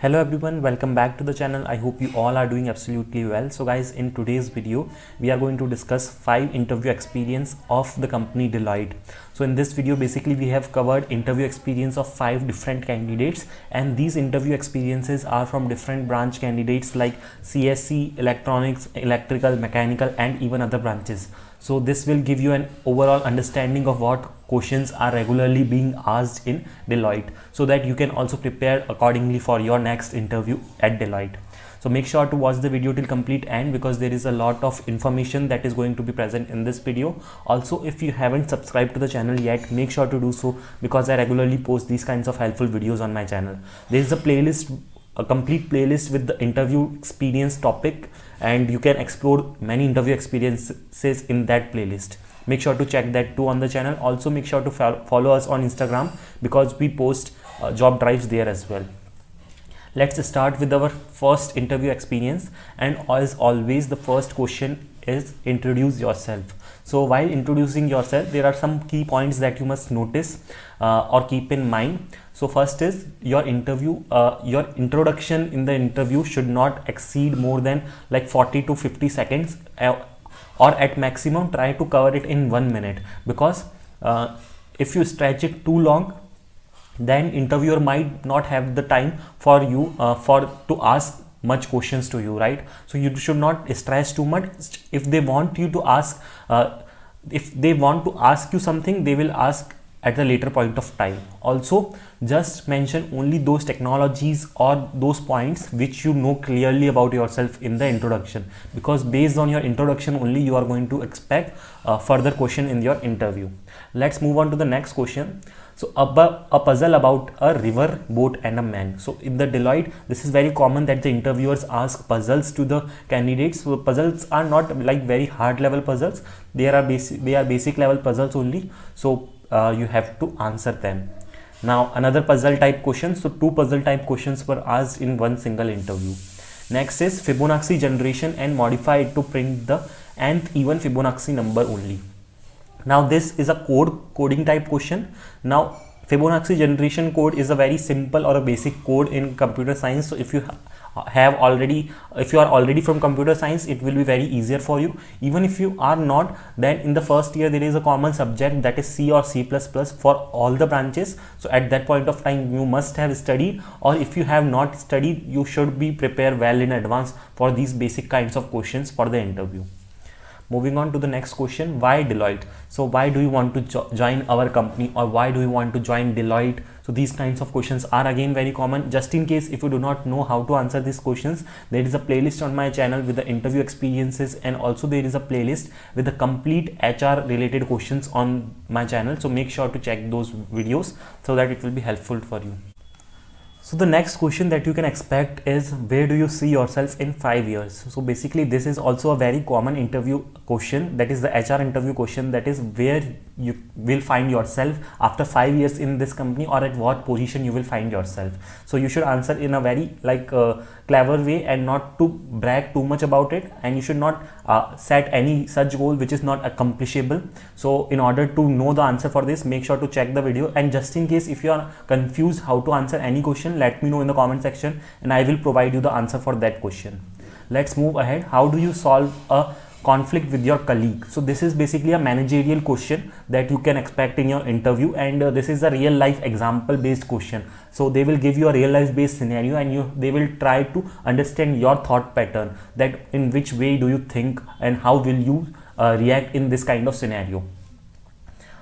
Hello everyone, welcome back to the channel. I hope you all are doing absolutely well. So guys, in today's video we are going to discuss 5 interview experience of the company Deloitte. So in this video basically we have covered interview experience of 5 different candidates, and these interview experiences are from different branch candidates like CSC, electronics, electrical, mechanical and even other branches. So this will give you an overall understanding of what questions are regularly being asked in Deloitte, so that you can also prepare accordingly for your next interview at Deloitte. So make sure to watch the video till complete end, because there is a lot of information that is going to be present in this video. Also, if you haven't subscribed to the channel yet, make sure to do so, because I regularly post these kinds of helpful videos on my channel. There is a complete playlist with the interview experience topic, and you can explore many interview experiences in that playlist. Make sure to check that too on the channel. Also make sure to follow us on Instagram, because we post job drives there as well. Let's start with our first interview experience, and as always the first question is introduce yourself. So while introducing yourself, there are some key points that you must notice or keep in mind. So first is your introduction in the interview should not exceed more than like 40 to 50 seconds, or at maximum try to cover it in 1 minute, because if you stretch it too long, then interviewer might not have the time for you to ask much questions to you, right? So you should not stress too much. If they want you to ask you something, they will ask at the later point of time. Also, just mention only those technologies or those points which you know clearly about yourself in the introduction, because based on your introduction only you are going to expect further question in your interview. Let's move on to the next question. So a puzzle about a river, boat and a man. So in the Deloitte, this is very common that the interviewers ask puzzles to the candidates. So puzzles are not like very hard level puzzles, they are basic level puzzles only. So you have to answer them. Now another puzzle type question. So 2 puzzle type questions were asked in one single interview. Next is Fibonacci generation and modify it to print the nth even Fibonacci number only. Now this is a coding type question. Now Fibonacci generation code is a very simple or a basic code in computer science. So if you are already from computer science, it will be very easier for you. Even if you are not, then in the first year there is a common subject, that is C or C++ for all the branches. So at that point of time you must have studied, or if you have not studied, you should be prepared well in advance for these basic kinds of questions for the interview. Moving on to the next question, why Deloitte? So why do you want to join our company, or why do you want to join Deloitte? So these kinds of questions are again very common. Just in case if you do not know how to answer these questions, there is a playlist on my channel with the interview experiences, and also there is a playlist with the complete HR related questions on my channel. So make sure to check those videos so that it will be helpful for you. So the next question that you can expect is, where do you see yourself in 5 years? So basically this is also a very common interview question, that is the HR interview question, that is where you will find yourself after 5 years in this company, or at what position you will find yourself. So you should answer in a very clever way, and not to brag too much about it, and you should not set any such goal which is not accomplishable. So in order to know the answer for this, make sure to check the video, and just in case if you are confused how to answer any question, let me know in the comment section and I will provide you the answer for that question. Let's move ahead. How do you solve a conflict with your colleague? So this is basically a managerial question that you can expect in your interview, and this is a real life example based question. So they will give you a real life based scenario, and they will try to understand your thought pattern, that in which way do you think and how will you react in this kind of scenario.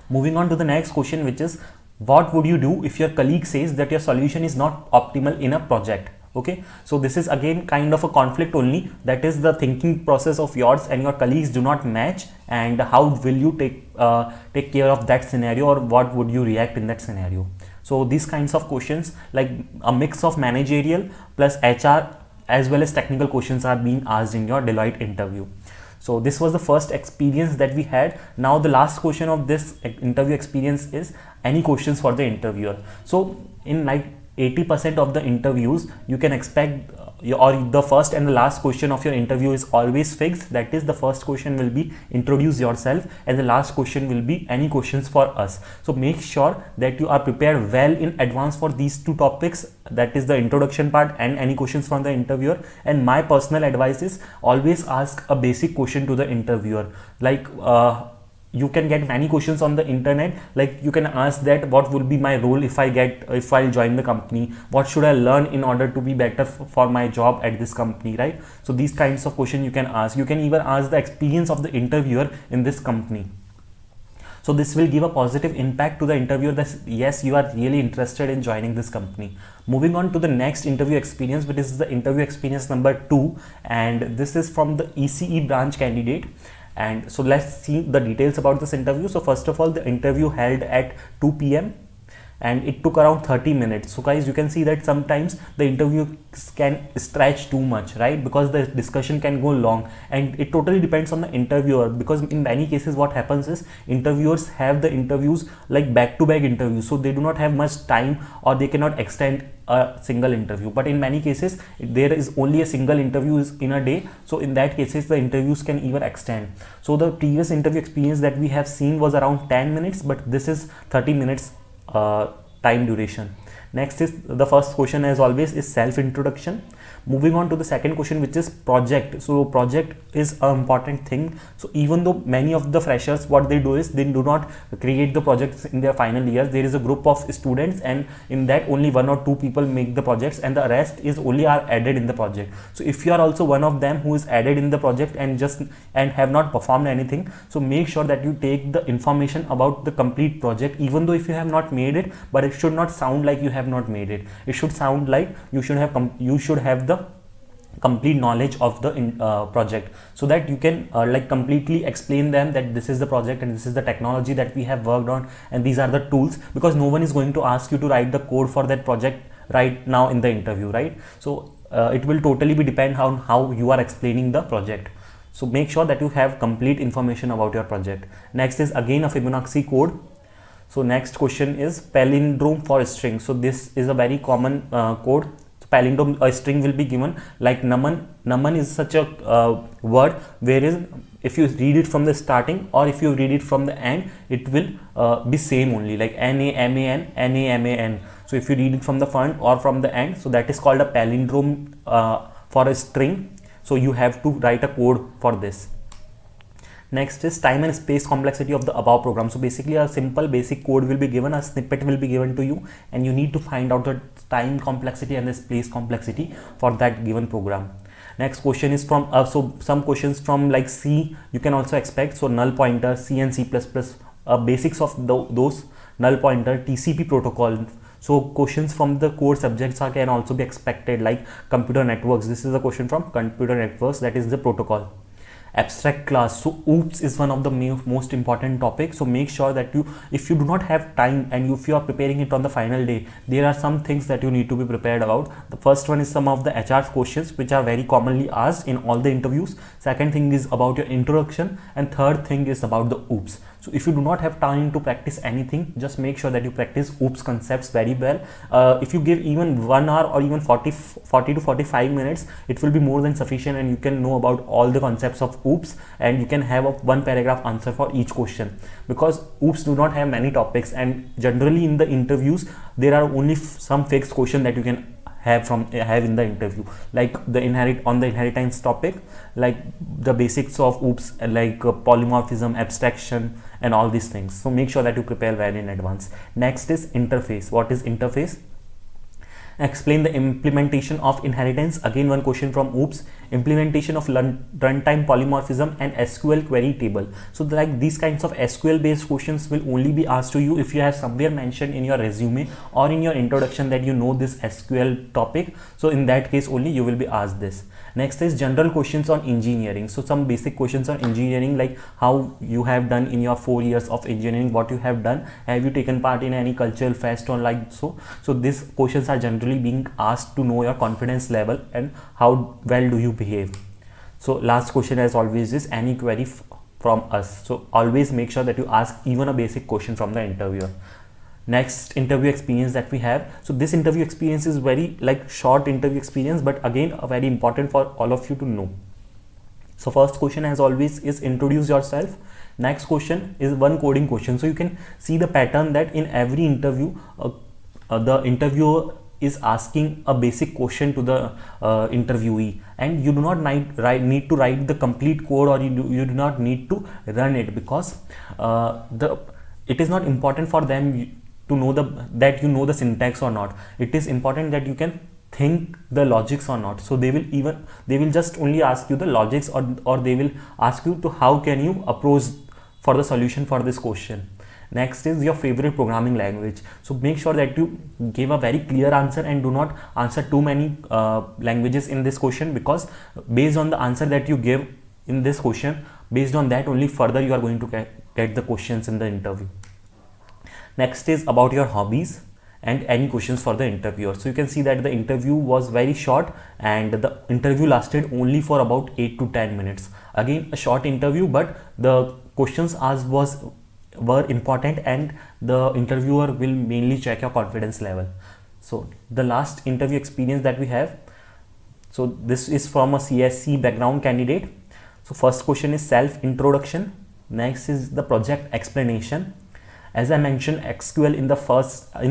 Moving on to the next question, which is, what would you do if your colleague says that your solution is not optimal in a project? Okay, so this is again kind of a conflict only, that is the thinking process of yours and your colleagues do not match, and how will you take care of that scenario, or what would you react in that scenario? So these kinds of questions, like a mix of managerial plus HR as well as technical questions, are being asked in your Deloitte interview. So this was the first experience that we had. Now the last question of this interview experience is, any questions for the interviewer? So in like 80% of the interviews, you can expect or the first and the last question of your interview is always fixed. That is, the first question will be introduce yourself, and the last question will be any questions for us. So make sure that you are prepared well in advance for these two topics, that is the introduction part and any questions from the interviewer. And my personal advice is always ask a basic question to the interviewer. Like you can get many questions on the internet, like you can ask that what will be my role if I'll join the company, what should I learn in order to be better for my job at this company, right? So these kinds of questions you can ask. You can even ask the experience of the interviewer in this company. So this will give a positive impact to the interviewer that yes, you are really interested in joining this company. Moving on to the next interview experience, which is the interview experience number 2, and this is from the ECE branch candidate. And so let's see the details about this interview. So first of all, the interview held at 2 p.m. and it took around 30 minutes. So guys, you can see that sometimes the interview can stretch too much, right? Because the discussion can go long, and it totally depends on the interviewer, because in many cases what happens is interviewers have the interviews like back-to-back interviews, so they do not have much time or they cannot extend a single interview. But in many cases there is only a single interview in a day, so in that cases the interviews can even extend. So the previous interview experience that we have seen was around 10 minutes, but this is 30 minutes time duration. Next is the first question, as always, is self introduction. Moving on to the second question, which is project. So project is an important thing. So even though many of the freshers, what they do is they do not create the projects in their final years. There is a group of students, and in that only 1 or 2 people make the projects, and the rest is only are added in the project. So if you are also one of them who is added in the project and have not performed anything, so make sure that you take the information about the complete project, even though if you have not made it, but it should not sound like you have not made it. It should sound like you should have the complete knowledge of the project, so that you can like completely explain them that this is the project and this is the technology that we have worked on and these are the tools, because no one is going to ask you to write the code for that project right now in the interview, right? So it will totally be depend on how you are explaining the project. So make sure that you have complete information about your project. Next is again a Fibonacci code. So next question is palindrome for string. So this is a very common code. So palindrome, a string will be given like Naman. Naman is such a word whereas if you read it from the starting or if you read it from the end, it will be same only, like Naman, Naman. So if you read it from the front or from the end, so that is called a palindrome for a string. So you have to write a code for this. Next is time and space complexity of the above program. So basically a simple basic code will be given, a snippet will be given to you, and you need to find out the time complexity and the space complexity for that given program. Next question is from so some questions from like C you can also expect. So null pointer, C and C++, basics of those, null pointer, TCP protocol. So questions from the core subjects can also be expected, like computer networks. This is a question from computer networks, that is the protocol. Abstract class. So OOPS is one of the most important topics. So make sure that if you do not have time and if you are preparing it on the final day, there are some things that you need to be prepared about. The first one is some of the HR questions which are very commonly asked in all the interviews. Second thing is about your introduction, and third thing is about the OOPS. So if you do not have time to practice anything, just make sure that you practice OOPS concepts very well. If you give even 1 hour or even 40 to 45 minutes, it will be more than sufficient, and you can know about all the concepts of OOPS, and you can have a 1 paragraph answer for each question, because OOPS do not have many topics, and generally in the interviews there are only some fixed question that you can have in the interview, like the inheritance topic, like the basics of OOPS, like polymorphism, abstraction, and all these things. So make sure that you prepare well in advance. Next is interface. What is interface? Explain the implementation of inheritance. Again, one question from OOPS. Implementation of runtime polymorphism and SQL query table. So like these kinds of SQL based questions will only be asked to you if you have somewhere mentioned in your resume or in your introduction that you know this SQL topic. So in that case only you will be asked this. Next is general questions on engineering. So some basic questions on engineering, like how you have done in your 4 years of engineering, what you have done, have you taken part in any cultural fest or like so. So these questions are generally being asked to know your confidence level and how well do you behave. So last question as always is any query from us. So always make sure that you ask even a basic question from the interviewer. Next interview experience that we have, so this interview experience is very like short interview experience, but again very important for all of you to know. So first question as always is introduce yourself. Next question is one coding question. So you can see the pattern that in every interview the interviewer is asking a basic question to the interviewee, and you do not need to write the complete code, or you do not need to run it, because it is not important for them to know that you know the syntax or not. It is important that you can think the logics or not. So they will just only ask you the logics, or they will ask you to how can you approach for the solution for this question. Next is your favorite programming language. So make sure that you give a very clear answer and do not answer too many languages in this question, because based on the answer that you give in this question, based on that only further you are going to get the questions in the interview. Next is about your hobbies and any questions for the interviewer. So you can see that the interview was very short, and the interview lasted only for about 8 to 10 minutes. Again, a short interview, but the questions asked were important, and the interviewer will mainly check your confidence level. So the last interview experience that we have, so this is from a CSC background candidate. So first question is self introduction. Next is the project explanation. As I mentioned, SQL in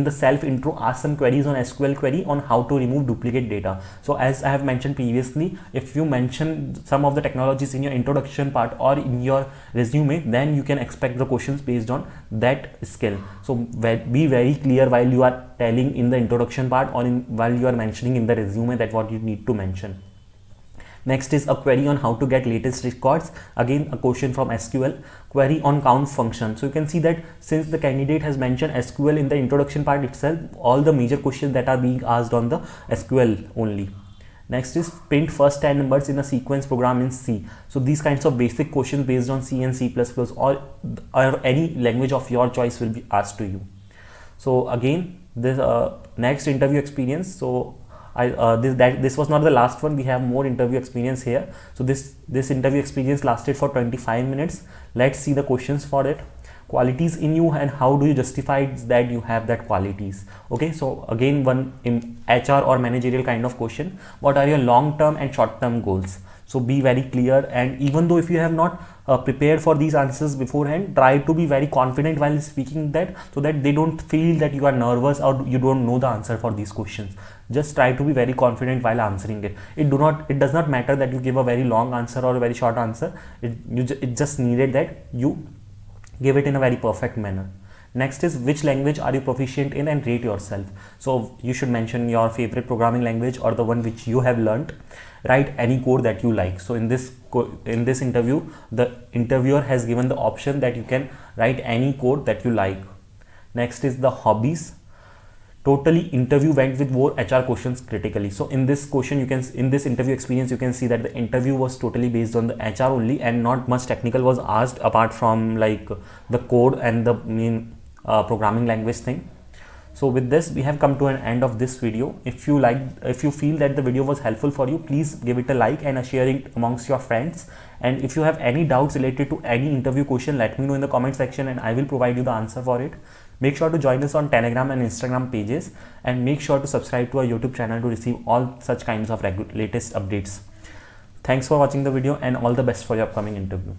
the self intro ask some queries on SQL query on how to remove duplicate data. So as I have mentioned previously, if you mention some of the technologies in your introduction part or in your resume, then you can expect the questions based on that skill. So be very clear while you are telling in the introduction part, or while you are mentioning in the resume that what you need to mention. Next is a query on how to get latest records. Again, a question from SQL, query on count function. So you can see that since the candidate has mentioned SQL in the introduction part itself, all the major questions that are being asked on the SQL only. Next is print first 10 numbers in a sequence program in C. So these kinds of basic questions based on C and C++ or any language of your choice will be asked to you. So again, this next interview experience. So this was not the last one. We have more interview experience here. So this interview experience lasted for 25 minutes. Let's see the questions for it. Qualities in you, and how do you justify that you have that qualities. Okay, so again, one in HR or managerial kind of question. What are your long-term and short-term goals? So be very clear, and even though if you have not prepared for these answers beforehand, try to be very confident while speaking that, so that they don't feel that you are nervous or you don't know the answer for these questions. Just try to be very confident while answering it. It does not matter that you give a very long answer or a very short answer. It just needed that you give it in a very perfect manner. Next is which language are you proficient in, and rate yourself. So you should mention your favorite programming language or the one which you have learned. Write any code that you like. So in this interview, the interviewer has given the option that you can write any code that you like. Next is the hobbies. Totally interview went with more HR questions critically. So in this question, in this interview experience, you can see that the interview was totally based on the HR only, and not much technical was asked apart from like the code and the main programming language thing. So with this, we have come to an end of this video. If you feel that the video was helpful for you, please give it a like and share it amongst your friends. And if you have any doubts related to any interview question, let me know in the comment section and I will provide you the answer for it. Make sure to join us on Telegram and Instagram pages, and make sure to subscribe to our YouTube channel to receive all such kinds of latest updates. Thanks for watching the video, and all the best for your upcoming interview.